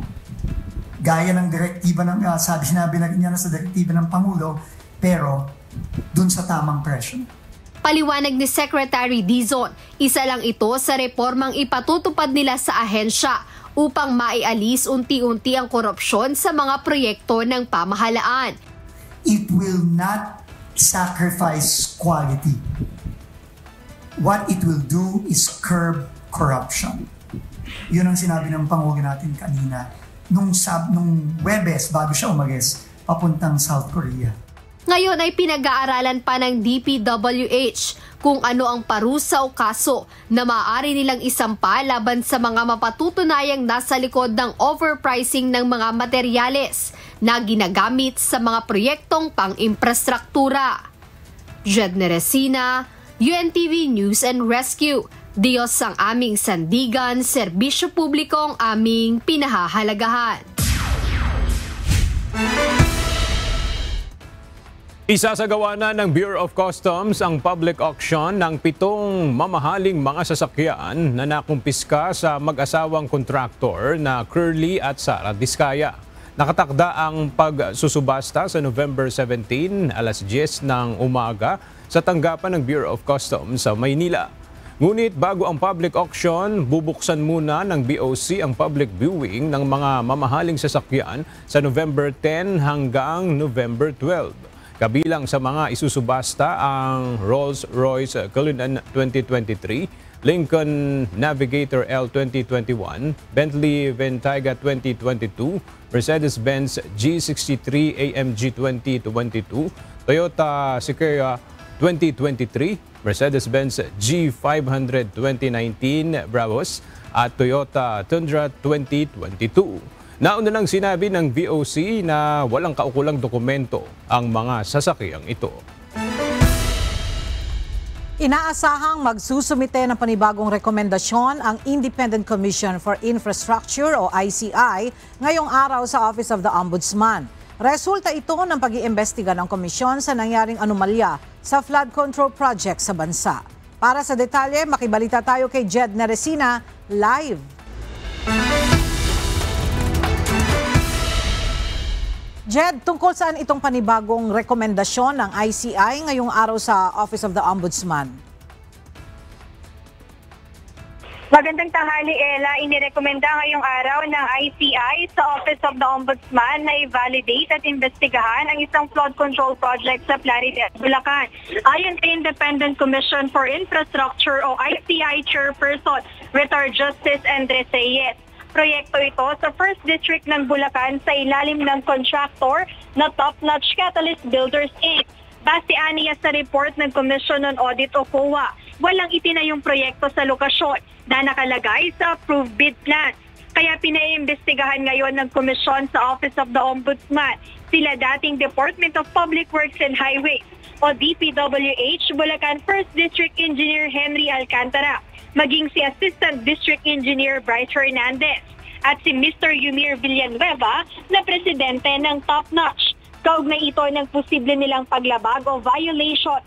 gaya ng direktiba ng, sinabi na rin yan sa direktiba ng Pangulo, pero dun sa tamang presyo. Paliwanag ni Secretary Dizon, isa lang ito sa reformang ipatutupad nila sa ahensya upang maialis unti-unti ang korupsyon sa mga proyekto ng pamahalaan. It will not sacrifice quality. What it will do is curb corruption. Yun ang sinabi ng Pangulo natin kanina nung Webes bago siya umalis papuntang South Korea. Ngayon ay pinag-aaralan pa ng DPWH kung ano ang parusa o kaso na maaari nilang isampa laban sa mga mapatutunayang nasa likod ng overpricing ng mga materyales na ginagamit sa mga proyektong pang-imprastruktura. Jed Neresina, UNTV News and Rescue. Diyos ang aming sandigan, serbisyo publiko ang aming pinahahalagahan. Isasagawa na ng Bureau of Customs ang public auction ng 7 mamahaling mga sasakyan na nakumpiska sa mag-asawang kontraktor na Curly at Sara Diskaya. Nakatakda ang pagsusubasta sa November 17, alas 10 ng umaga sa tanggapan ng Bureau of Customs sa Maynila. Ngunit bago ang public auction, bubuksan muna ng BOC ang public viewing ng mga mamahaling sasakyan sa November 10 hanggang November 12. Kabilang sa mga isusubasta ang Rolls-Royce Cullinan 2023, Lincoln Navigator L 2021, Bentley Bentayga 2022, Mercedes-Benz G63 AMG 2022, Toyota Sequoia 2023, Mercedes-Benz G500 2019 Bravos at Toyota Tundra 2022. Nauna nang sinabi ng VOC na walang kaukulang dokumento ang mga sasakyang ito. Inaasahang magsusumite ng panibagong rekomendasyon ang Independent Commission for Infrastructure o ICI ngayong araw sa Office of the Ombudsman. Resulta ito ng pag-iimbestiga ng komisyon sa nangyaring anomalya sa flood control project sa bansa. Para sa detalye, makibalita tayo kay Jed Neresina live. Jed, tungkol saan itong panibagong rekomendasyon ng ICI ngayong araw sa Office of the Ombudsman? Magandang tanghali, Ella. Inirekomenda ngayong araw ng ICI sa Office of the Ombudsman na i-validate at investigahan ang isang flood control project sa Plaridel, Bulacan. Ayon kay Independent Commission for Infrastructure o ICI Chairperson, Retired Justice Andres Reyes. Proyekto ito sa 1st District ng Bulacan sa ilalim ng contractor na Top Notch Catalyst Builders Inc. Base aniya sa report ng Commission on Audit o COA, walang itinayong proyekto sa lokasyon na nakalagay sa approved bid plan. Kaya pinaiimbestigahan ngayon ng komisyon sa Office of the Ombudsman sila dating Department of Public Works and Highways o DPWH Bulacan 1st District Engineer Henry Alcantara, maging si Assistant District Engineer Bryce Hernandez at si Mr. Yumir Villanueva na presidente ng Top Notch. Kaugnay ito ng posible nilang paglabag o violation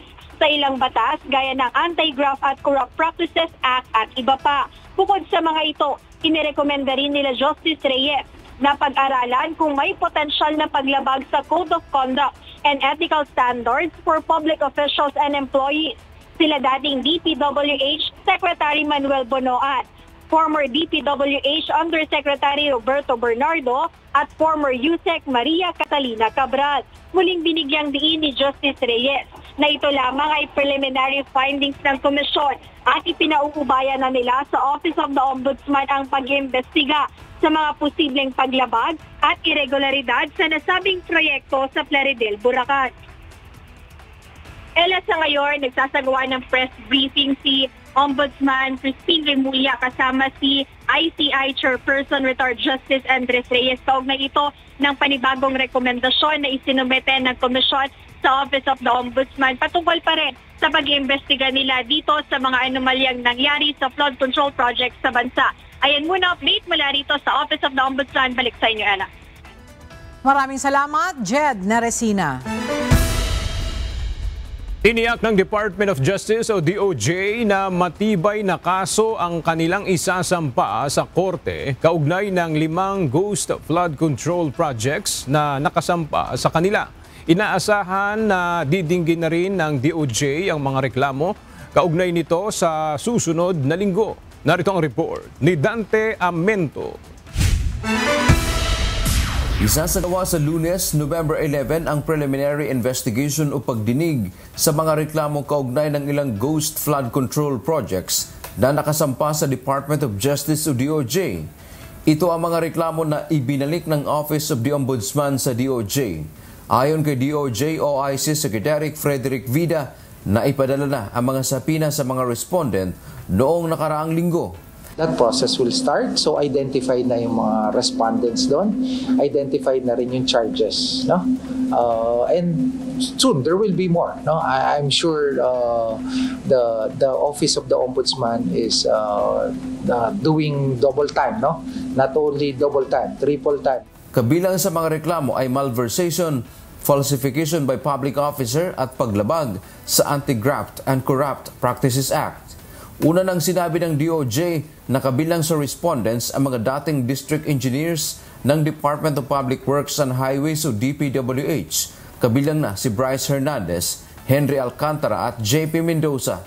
sa ilang batas gaya ng Anti-Graft at Corrupt Practices Act at iba pa. Bukod sa mga ito, inirekomenda rin nila Justice Reyes na pag-aralan kung may potensyal na paglabag sa Code of Conduct and Ethical Standards for public officials and employees. Sila dating DPWH Secretary Manuel Bonoan, former DPWH Undersecretary Roberto Bernardo at former USEC Maria Catalina Cabral. Muling binigyang diin ni Justice Reyes na ito lamang ay preliminary findings ng komisyon at ipinauubaya na nila sa Office of the Ombudsman ang pag-iimbestiga sa mga posibleng paglabag at irregularidad sa nasabing proyekto sa Plaridel, Bulacan. Ella, sa ngayon, nagsasagawa ng press briefing si Ombudsman Christine Remulla kasama si ICI Chairperson Retired Justice Andres Reyes. Kaugnay ito ng panibagong rekomendasyon na isinumete ng komisyon sa Office of the Ombudsman patungkol pa rin sa pag-iimbestiga nila dito sa mga anomalyang nangyari sa flood control project sa bansa. Ayan muna update mula rito sa Office of the Ombudsman. Balik sa inyo, Ella. Maraming salamat, Jed Neresina. Tiniyak ng Department of Justice o DOJ na matibay na kaso ang kanilang isasampa sa korte kaugnay ng 5 ghost flood control projects na nakasampa sa kanila. Inaasahan na didinggin na rin ng DOJ ang mga reklamo kaugnay nito sa susunod na linggo. Narito ang report ni Dante Amento. Isasagawa sa Lunes, November 11 ang preliminary investigation o pagdinig sa mga reklamong kaugnay ng ilang ghost flood control projects na nakasampa sa Department of Justice o DOJ. Ito ang mga reklamo na ibinalik ng Office of the Ombudsman sa DOJ. Ayon kay DOJ OIC Secretary Frederick Vida, na ipadala na ang mga sapina sa mga respondent noong nakaraang linggo. That process will start. So identified na yung mga respondents doon. Identified na rin yung charges, no? And soon there will be more, no? I'm sure the Office of the Ombudsman is doing double time, no? Not only double time, triple time. Kabilang sa mga reklamo ay malversation, falsification by public officer at paglabag sa Anti-Graft and Corrupt Practices Act. Una nang sinabi ng DOJ na kabilang sa respondents ang mga dating district engineers ng Department of Public Works and Highways o DPWH. Kabilang na si Bryce Hernandez, Henry Alcantara at JP Mendoza.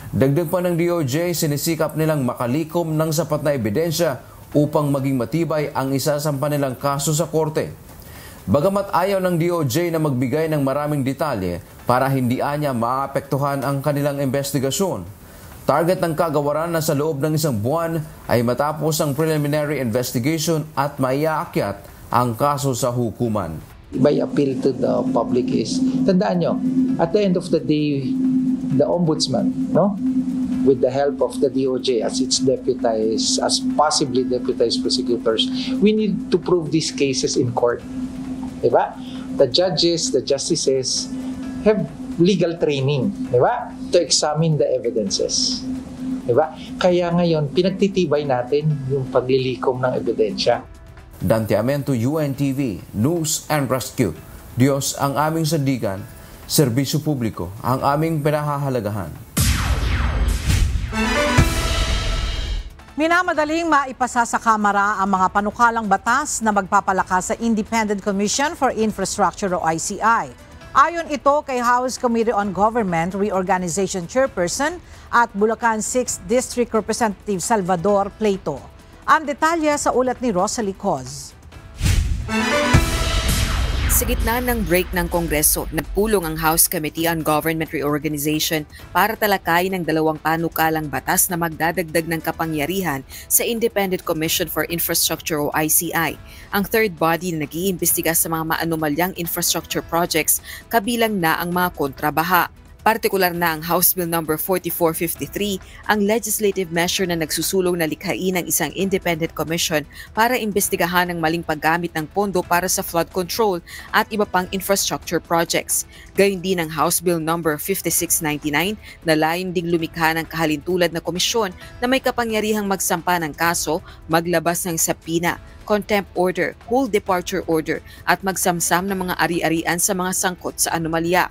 Dagdag pa ng DOJ, sinisikap nilang makalikom ng sapat na ebidensya upang maging matibay ang isasampa nilang kaso sa korte. Bagamat ayaw ng DOJ na magbigay ng maraming detalye para hindi anya maapektuhan ang kanilang investigasyon. Target ng kagawaran na sa loob ng 1 buwan ay matapos ang preliminary investigation at maiaakyat ang kaso sa hukuman. My appeal to the public is, tandaan nyo, at the end of the day, the Ombudsman, no, with the help of the DOJ as its deputized, as possibly deputized prosecutors, we need to prove these cases in court. Diba? The judges, the justices have legal training, diba? To examine the evidences. Diba? Kaya ngayon, pinagtitibay natin yung paglilikom ng ebidensya. Dante Amento, UNTV, News and Rescue. Diyos ang aming sandigan, serbisyo publiko ang aming pinahahalagahan. Minamadaling maipasa sa Kamara ang mga panukalang batas na magpapalakas sa Independent Commission for Infrastructure o ICI. Ayon ito kay House Committee on Government Reorganization Chairperson at Bulacan 6th District Representative Salvador Pleito. Ang detalye sa ulat ni Rosalie Coz. Sa gitna ng break ng Kongreso, nagpulong ang House Committee on Government Reorganization para talakayin ang 2 panukalang batas na magdadagdag ng kapangyarihan sa Independent Commission for Infrastructure o ICI, ang third body na nag-iimbestiga sa mga maanomalyang infrastructure projects, kabilang na ang mga kontrabaha. Partikular na ang House Bill No. 4453, ang legislative measure na nagsusulong na likhain ng isang independent commission para imbestigahan ang maling paggamit ng pondo para sa flood control at iba pang infrastructure projects. Gayon din ang House Bill No. 5699 na layon ding lumikha ng kahalintulad na komisyon na may kapangyarihang magsampa ng kaso, maglabas ng sapina, contempt order, whole departure order at magsamsam ng mga ari-arian sa mga sangkot sa anomalya.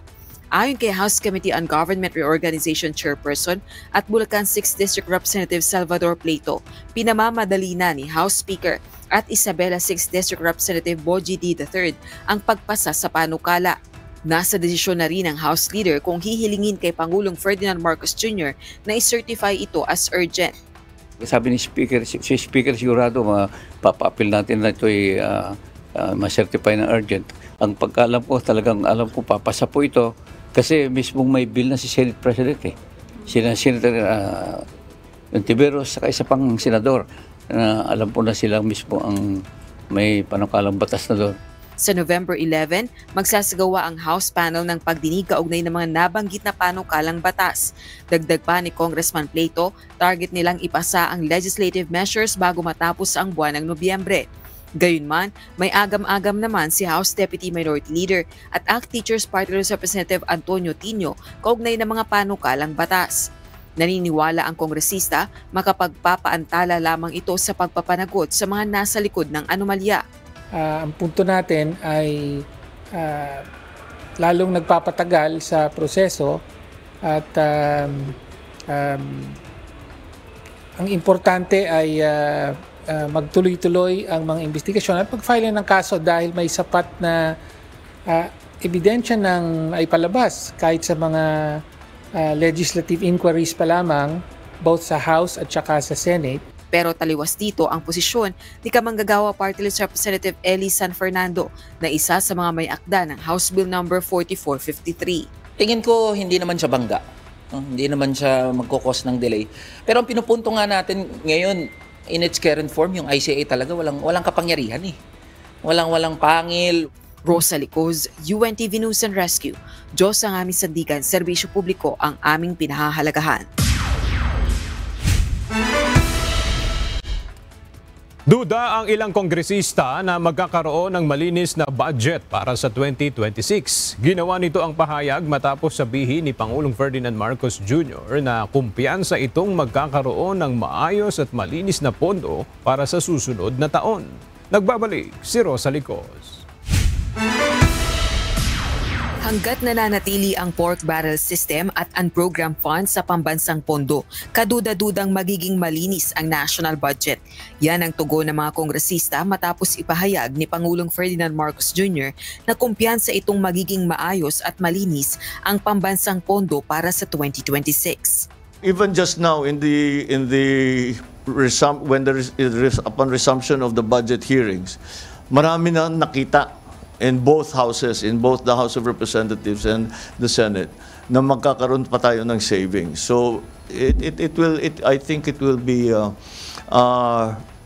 Ayon kay House Committee on Government Reorganization Chairperson at Bulacan 6th District Representative Salvador Pleito, pinamamadali na ni House Speaker at Isabela 6th District Representative Boji D. III ang pagpasa sa panukala. Nasa desisyon na rin ng House Leader kung hihilingin kay Pangulong Ferdinand Marcos Jr. na i-certify ito as urgent. Sabi ni Speaker, si Speaker sigurado mapapa-appeal natin na ito'y ma-certify na urgent. Ang pagkaalam ko, talagang alam ko papasa po ito. Kasi mismong may bill na si Senate President Sina Senator Ontiveros, saka isa pang senador na alam po na sila mismo ang may panukalang batas na doon. Sa November 11, magsasagawa ang House panel ng pagdinig kaugnay ng mga nabanggit na panukalang batas. Dagdag pa ni Congressman Pleito, target nilang ipasa ang legislative measures bago matapos ang buwan ng Nobyembre. Gayunman, may agam-agam naman si House Deputy Minority Leader at ACT Teachers Party List Representative Antonio Tino kaugnay ng mga panukalang batas. Naniniwala ang kongresista makapagpapaantala lamang ito sa pagpapanagot sa mga nasa likod ng anomalya. Ang punto natin ay lalong nagpapatagal sa proseso at ang importante ay magtuloy-tuloy ang mga investigasyon at pag-file ng kaso dahil may sapat na ebidensya ng ipalabas kahit sa mga legislative inquiries pa lamang both sa House at saka sa Senate. Pero taliwas dito ang posisyon ni Kamanggagawa Party List Representative Eli San Fernando na isa sa mga may akda ng House Bill No. 4453. Tingin ko hindi naman siya bangga. Hindi naman siya magkukos ng delay. Pero ang pinupunto nga natin ngayon, in its current form, yung ICA talaga walang kapangyarihan Walang pangil. Rosalie Coz, UNTV News and Rescue. Diyos ang aming sandigan, serbisyo publiko ang aming pinahahalagahan. Duda ang ilang kongresista na magkakaroon ng malinis na budget para sa 2026. Ginawa nito ang pahayag matapos sabihin ni Pangulong Ferdinand Marcos Jr. na kumpiyansa itong magkakaroon ng maayos at malinis na pondo para sa susunod na taon. Nagbabalik si Rosalie Coz. Hanggat nananatili ang pork barrel system at unprogrammed funds sa pambansang pondo, kaduda-dudang magiging malinis ang national budget. Yan ang tugon ng mga kongresista matapos ipahayag ni Pangulong Ferdinand Marcos Jr. na kumpiyansa itong magiging maayos at malinis ang pambansang pondo para sa 2026. Even just now upon resumption of the budget hearings, marami na nakita in both houses, in both the House of Representatives and the Senate, na magkakaroon pa tayo ng savings. So I think it will be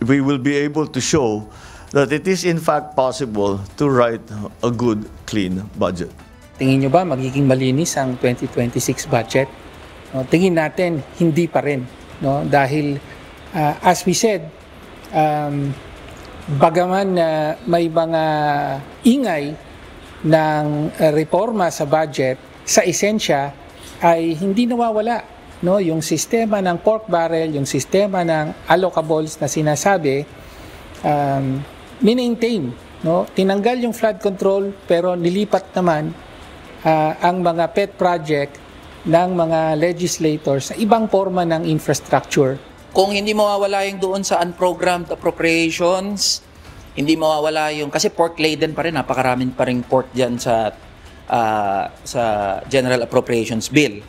we will be able to show that it is in fact possible to write a good, clean budget. Tingin nyo ba magiging malinis ang 2026 budget? Tingin natin hindi pa rin, dahil as we said, bagaman may mga ingay ng reforma sa budget, sa esensya ay hindi nawawala yung sistema ng pork barrel, yung sistema ng allocables na sinasabi, maintain, tinanggal yung flood control pero nilipat naman ang mga pet project ng mga legislators sa ibang forma ng infrastructure. Kung hindi mawawala yung doon sa unprogrammed appropriations, hindi mawawala yung, kasi pork laden pa rin, napakaraming pa rin pork dyan sa General Appropriations Bill.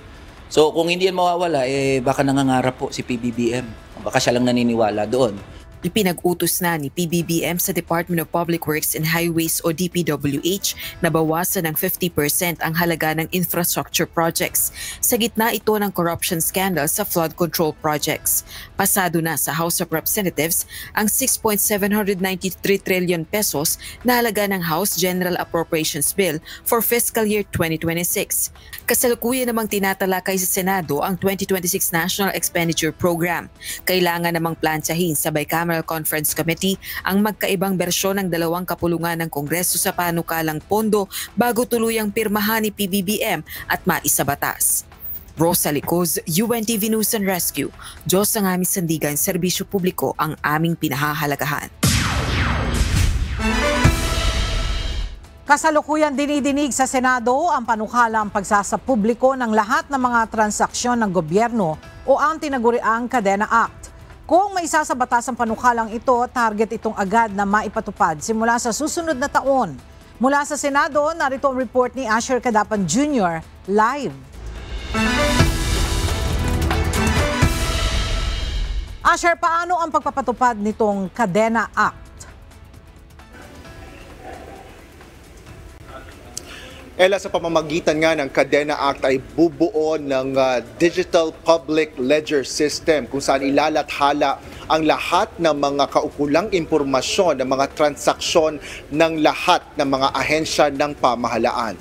So kung hindi yan mawawala, baka nangangarap po si PBBM. Baka siya lang naniniwala doon. Ipinag-utos na ni PBBM sa Department of Public Works and Highways o DPWH na bawasan ng 50% ang halaga ng infrastructure projects. Sa gitna ito ng corruption scandal sa flood control projects. Pasado na sa House of Representatives ang 6.793 trillion pesos na halaga ng House General Appropriations Bill for fiscal year 2026. Kasalukuyan namang tinatalakay sa Senado ang 2026 National Expenditure Program. Kailangan namang plantsahin sa Bicameral Conference Committee ang magkaibang bersyon ng dalawang kapulungan ng Kongreso sa panukalang pondo bago tuluyang pirmahan ni PBBM at maisabatas. Rosalie Coz, UNTV News and Rescue. Diyos ang aming sandigan, serbisyo publiko ang aming pinahahalagahan. Kasalukuyan dinidinig sa Senado ang panukalang pagsasapubliko ng lahat ng mga transaksyon ng gobyerno o ang tinaguriang Kadena Act. Kung may isa sa batas ang panukalang ito, target itong agad na maipatupad simula sa susunod na taon. Mula sa Senado, narito ang report ni Asher Cadapan Jr. live. Asher, paano ang pagpapatupad nitong Kadena Act? Ella, sa pamamagitan nga ng Kadena Act ay bubuo ng Digital Public Ledger System kung saan ilalathala ang lahat ng mga kaukulang impormasyon ng mga transaksyon ng lahat ng mga ahensya ng pamahalaan.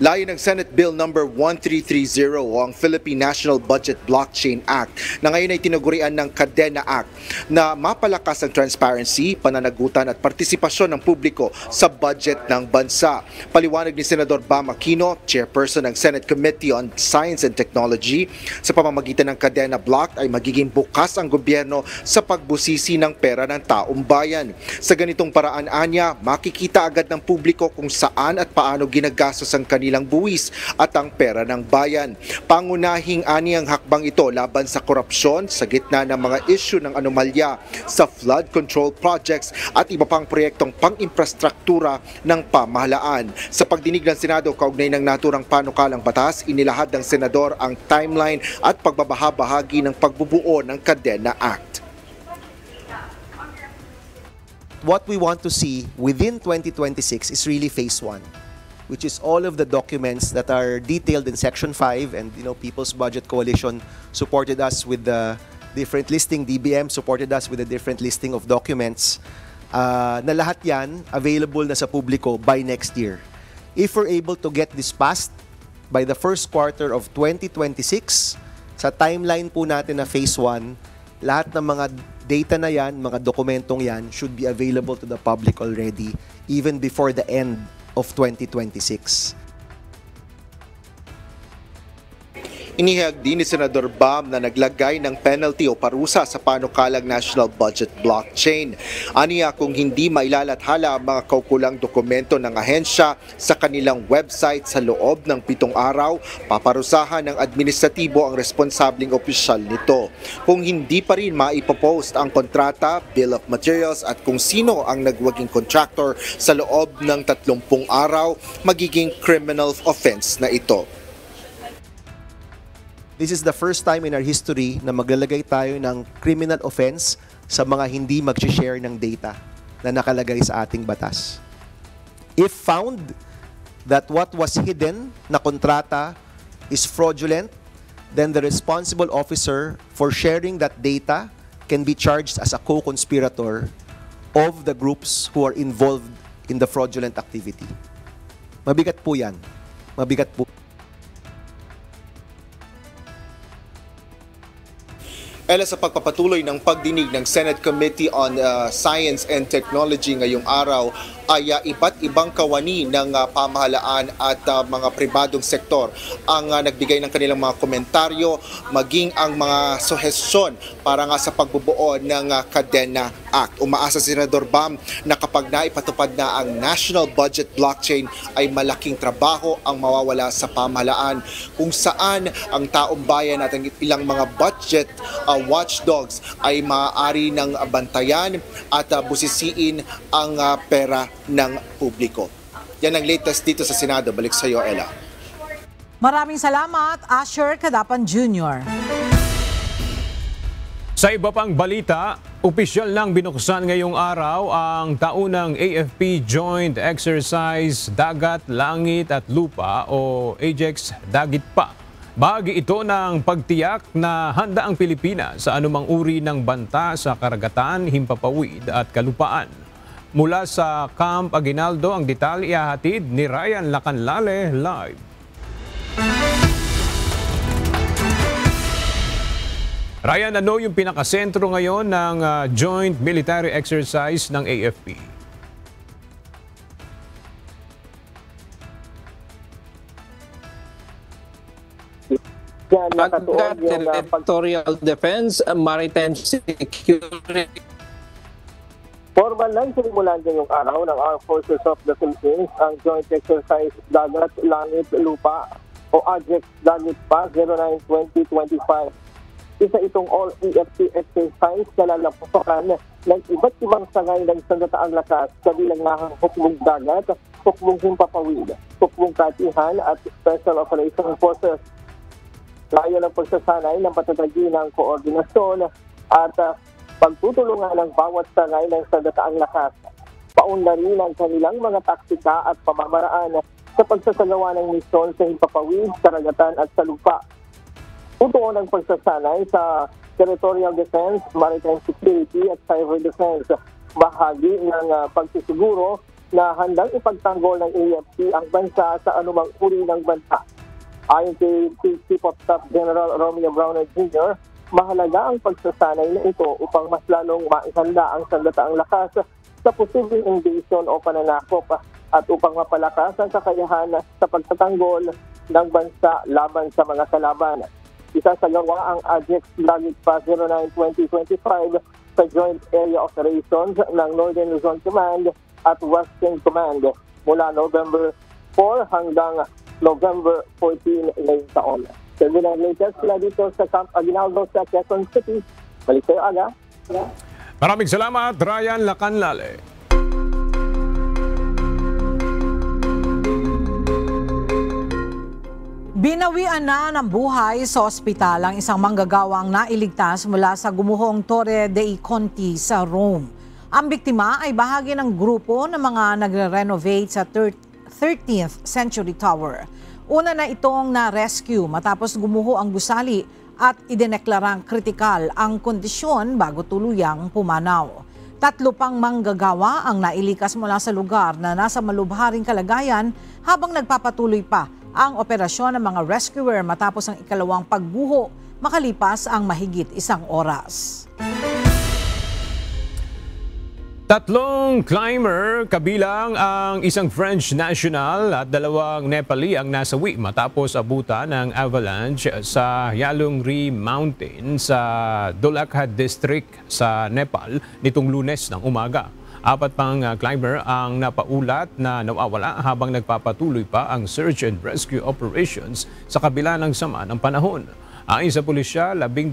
Layo ng Senate Bill number 1330 o ang Philippine National Budget Blockchain Act na ngayon ay tinagurian ng Kadena Act na mapalakas ang transparency, pananagutan at partisipasyon ng publiko sa budget ng bansa. Paliwanag ni Senador Bam Aquino, chairperson ng Senate Committee on Science and Technology, sa pamamagitan ng Kadena Block ay magiging bukas ang gobyerno sa pagbusisi ng pera ng taong bayan. Sa ganitong paraan, anya, makikita agad ng publiko kung saan at paano ginagastos ang kanilang buwis at ang pera ng bayan. Pangunahing ani ang hakbang ito laban sa korupsyon sa gitna ng mga issue ng anomalya sa flood control projects at iba pang proyektong pang-infrastruktura ng pamahalaan. Sa pagdinig ng Senado kaugnay ng naturang panukalang batas, inilahad ng Senador ang timeline at pagbabahabahagi ng pagbubuo ng Kadena Act. What we want to see within 2026 is really phase 1. Which is all of the documents that are detailed in Section 5, and People's Budget Coalition supported us with the different listing, DBM supported us with a different listing of documents, na lahat yan available na sa publiko by next year. If we're able to get this passed by the first quarter of 2026, sa timeline po natin na phase 1, lahat ng mga data na yan, mga dokumentong yan, should be available to the public already, even before the end of 2026. Inihayag din ni Senador Bam na naglagay ng penalty o parusa sa panukalang National Budget Blockchain. Aniya, kung hindi mailalathala ang mga kaukulang dokumento ng ahensya sa kanilang website sa loob ng 7 araw, paparusahan ng administratibo ang responsableng opisyal nito. Kung hindi pa rin maipopost ang kontrata, bill of materials at kung sino ang nagwaging contractor sa loob ng 30 araw, magiging criminal offense na ito. This is the first time in our history na maglalagay tayo ng criminal offense sa mga hindi mag-share ng data na nakalagay sa ating batas. If found that what was hidden na kontrata is fraudulent, then the responsible officer for sharing that data can be charged as a co-conspirator of the groups who are involved in the fraudulent activity. Mabigat po yan. Mabigat po. Ella, sa pagpapatuloy ng pagdinig ng Senate Committee on Science and Technology ngayong araw ay iba't ibang kawani ng pamahalaan at mga pribadong sektor ang nagbigay ng kanilang mga komentaryo, maging ang mga suhestyon para nga sa pagbubuo ng Kadena Act. Umaasa si Senador Bam na kapag naipatupad na ang National Budget Blockchain ay malaking trabaho ang mawawala sa pamahalaan kung saan ang taong bayan at ang ilang mga budget watchdogs ay maaari ng bantayan at busisiin ang pera ng publiko. Yan ang latest dito sa Senado. Balik sa iyo, Ella. Maraming salamat, Asher Cadapan Jr. Sa iba pang balita, opisyal nang binuksan ngayong araw ang taunang AFP Joint Exercise Dagat, Langit at Lupa o AJEX Dagit Pa. Bahagi ito ng pagtiyak na handa ang Pilipinas sa anumang uri ng banta sa karagatan, himpapawid at kalupaan. Mula sa Camp Aguinaldo, ang detalye ihahatid ni Ryan Lacanlale live. Ryan, ano yung pinakasentro ngayon ng joint military exercise ng AFP? Territorial defense, maritime security. naman nagsimulan ngayong araw ng Armed Forces of the Philippines ang Joint Exercise Dagat, Langit, Lupa o AJEX Dagat Pa 09-2025. Isa itong all-EFT exercise na lalampakan ng iba't ibang sangay ng sandataang lakas kabilang ng hukbong dagat, hukbong himpapawid, hukbong katihan at Special Operations Forces. Layo ng pagsasanay ng patatagin ng koordinasyon at pagtutulungan ng bawat sangay ng sandataang lakas. Paunlarin ang kanilang mga taktika at pamamaraan sa pagsasagawa ng misyon sa himpapawid, karagatan at sa lupa. Tutuon ang pagsasanay sa territorial defense, maritime security at cyber defense. Bahagi ng pagsisiguro na handang ipagtanggol ng AFP ang bansa sa anumang uri ng bansa. Ayon kay Chief of Staff General Romeo Browner Jr., mahalaga ang pagsasanay na ito upang mas lalong maihanda ang sandataang lakas sa posibleng invasion o pananakop at upang mapalakas ang kakayahan sa pagtatanggol ng bansa laban sa mga kalaban. Isasagawa ang AJEX Dagat Pa 09-2025 sa Joint Area Operations ng Northern Luzon Command at Western Command mula November 4 hanggang November 14 ngayong taon. Sabi na latest na dito sa Camp Aguinaldo sa Quezon City. Balik kayo aga. Maraming salamat, Ryan Lacanlale. Binawian na ng buhay sa ospital ang isang manggagawang nailigtas mula sa gumuhong Torre dei Conti sa Rome. Ang biktima ay bahagi ng grupo ng mga nagre-renovate sa 13th Century Tower. Una na itong na-rescue matapos gumuho ang gusali at idineklarang kritikal ang kondisyon bago tuluyang pumanaw. 3 pang manggagawa ang nailikas mula sa lugar na nasa malubharing kalagayan habang nagpapatuloy pa ang operasyon ng mga rescuer matapos ang ikalawang pagguho makalipas ang mahigit 1 oras. 3 climber kabilang ang isang French national at 2 Nepali ang nasawi matapos abutan ng avalanche sa Yalungri Mountain sa Dolakha District sa Nepal nitong Lunes ng umaga. 4 pang climber ang napaulat na nawawala habang nagpapatuloy pa ang search and rescue operations sa kabila ng sama ng panahon. Ayon sa pulisya, 12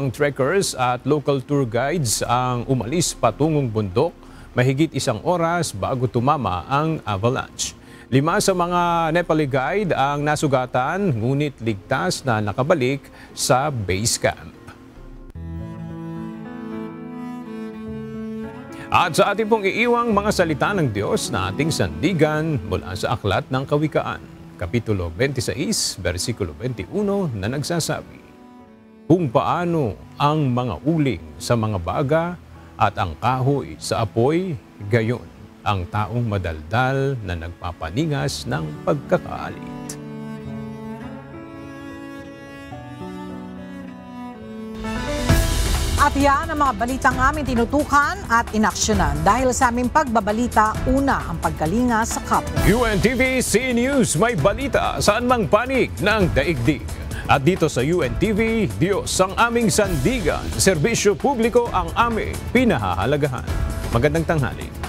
trekkers at local tour guides ang umalis patungong bundok mahigit 1 oras bago tumama ang avalanche. 5 sa mga Nepali guide ang nasugatan ngunit ligtas na nakabalik sa base camp. At sa ating pong iiwang mga salita ng Diyos na ating sandigan mula sa Aklat ng Kawikaan. Kapitulo 26, versikulo 21 na nagsasabi, kung paano ang mga uling sa mga baga at ang kahoy sa apoy, gayon ang taong madaldal na nagpapaningas ng pagkakaalit. At yan ang mga balitang aming tinutukan at inaksyonan. Dahil sa aming pagbabalita, una ang pagkalinga sa kapwa. UNTV C News, may balita saan mang panig ng daigdig. At dito sa UNTV, Diyos ang aming sandigan. Serbisyo publiko ang aming pinahahalagahan. Magandang tanghali.